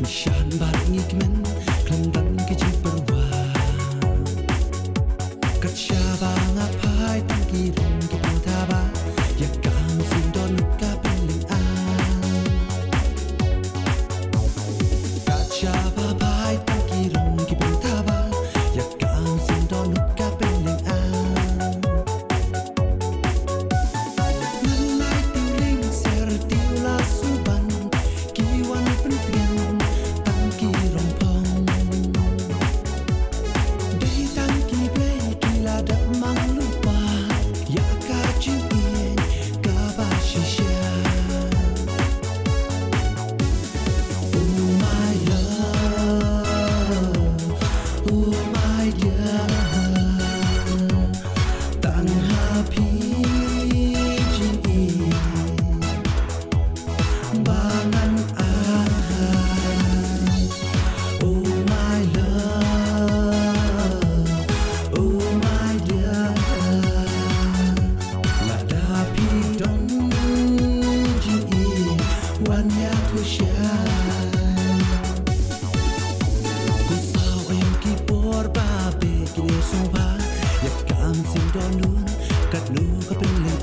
Nishan baringi kemen kelemban kecil berwah kat syaba ngapai tangki rong kita taba ya kam sindon ka peling an kat syaba pai tangki rong kita taba ya kam sindon ka peling an nalai tiuling ser tiula suban kiwan penting tangki rompong di tangki ble kila dak mang lupa ya kacing in kabashisha oh my love oh my love tang happy jing in bangan ahai oh my love oh my love lada pi don jing in wan ya tu shai ku sao em ki por ba be ki le so ba ya kam sin don nun kat lu ka pen le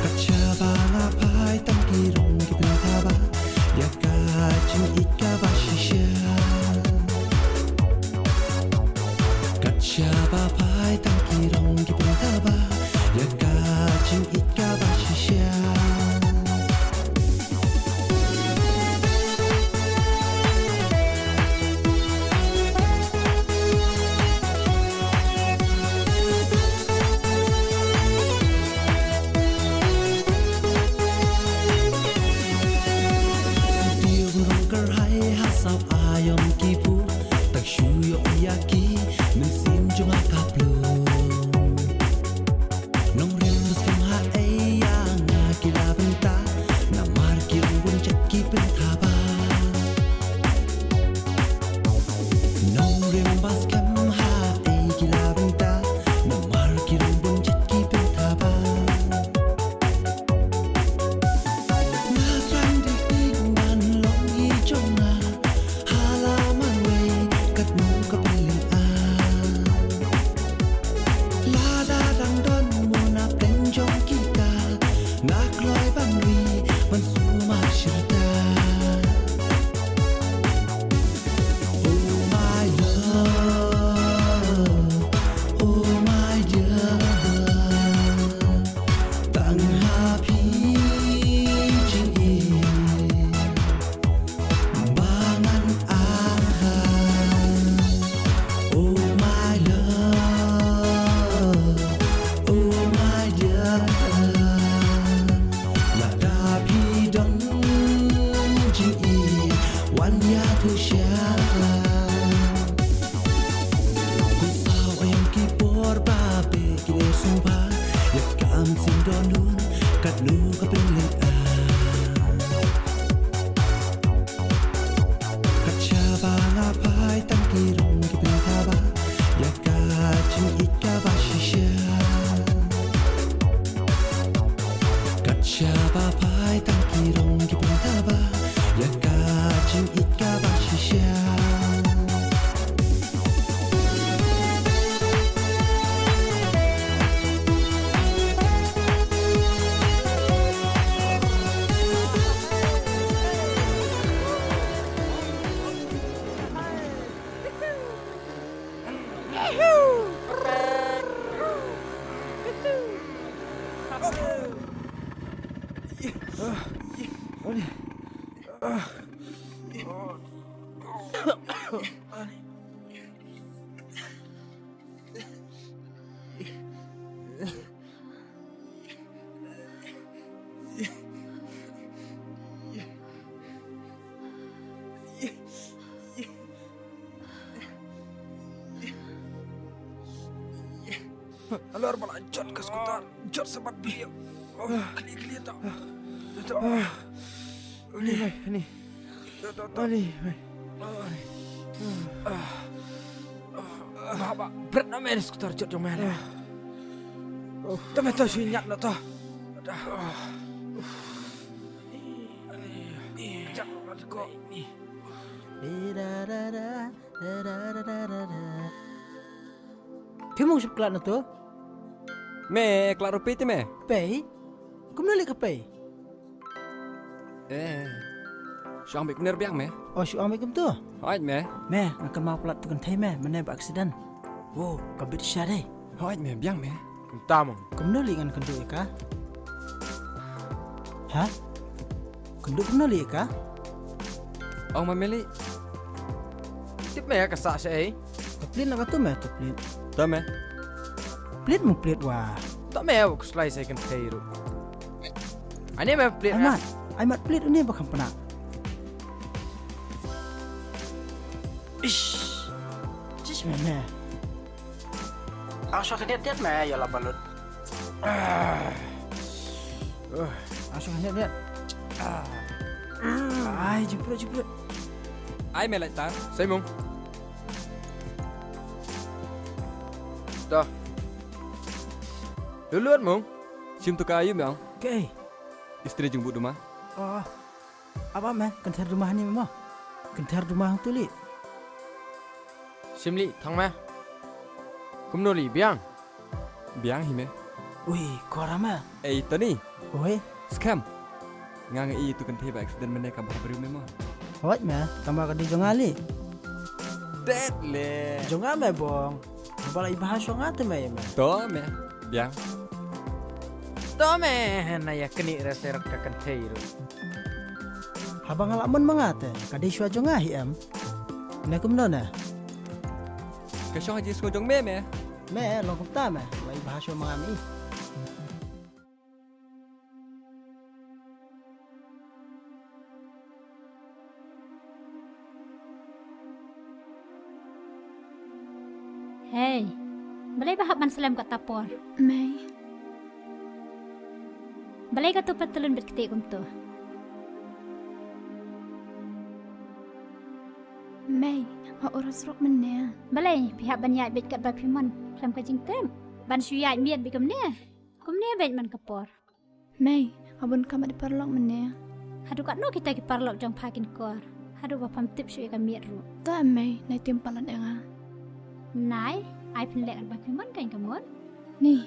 kat syaba ngapai tangki rong ki pen taba ya kacing ika bashisha kat syaba pai tangki rong ki pen taba ya kacing ika bashisha sao ayom kipu tak shuyo yaki min sim junga kaplu nong rimbus kem ha eya nga kila benta na markir bun chaki pentaba nong rimbus kem ha eya kila benta na markir bun chaki pentaba na tran di dan long i jonga halaman way kat nu ka peling an lada dang don muna penjong kita nak loy bangri man suma syirta oh my love oh my love tang happy jing in bangan ahai oh my love oh my love lada pi don jing in wan ya tu shai ku sao em ki por ba be ki le so ba ya kam sin don nun kat lu ka peling kat syaba ngapai tangki rong ki pen taba ya kacing ika bashisha kat syaba pai tangki rong ki pen taba ya kacing ika bashisha Alar melanjut ke skuter, jod sempat dia. Kali tak. Ini. Baba, berat nak main skuter jod jom main. Tapi tu sunyak nak tu. kok ini. Timung sip kelat na to? Me, klaro piti me. Pay? Kumnali ka pay? Siang ambil bener biang me. O si amay kum to? Hoit me. Me, nakan mau pelat tukan thay me, mana ba accident. Wow, kabit siya day. Hoit me, biang me. Tamang. Kumnali kan kendo ka? Ha? Kendo kumnali ka? Ông mameli. Tip me kasak siya eh. Kaplit na ka to me, to plit. Tao me. Plit mo plit wa. Tak me aku slice saya kan tayro. Ani me plate. Ay mat plit ini bakang pena. Ish. Cis me. Aku suka lihat me ya lah balut. Aku suka lihat. Ay, jemput. Ai me lại tar. Saya mong. Dah. Duluan mong. Sim tu kayu me. Okay. Istri jemput rumah. Oh. Apa me? Kentar rumah ni memang. Kentar rumah tu li. Simli thang me. Kumnoli biang. Biang hi me. Wih, korang me. Tani. Oi. Scam. Ngang i tu kan tiba accident mana ka baru me. Hot me. Tambah ka di jongali. Dead le. Jonga me bong. Balai bahasa ngate me me. To me. Biang. Tak me na ya keni rasa rak kan tayro. Habang alamun mengate. Kadi shua jonga hi em. Ne kum nona. Ka shong ji sko jong me. Me long kum ta me. Balai bahasa mengami. Hey, balay bahap man salam kat tapor. May, Balay ka tu patulun bet ketik kumto. May, oras rok mana? Balay pihak banyak bet kat bapiman salam ka jingtem. Ban suyai miat bikum ne. Kum ne bet man kapor. May, abon kamat di parlok mana? Hadu kat no kita ki parlok jong pakin kor. Hadu bapam tip suyai ka miat ru. Tak May, na timpalan enga. Nai, ai pin lek bapiman kan kamon. Ni,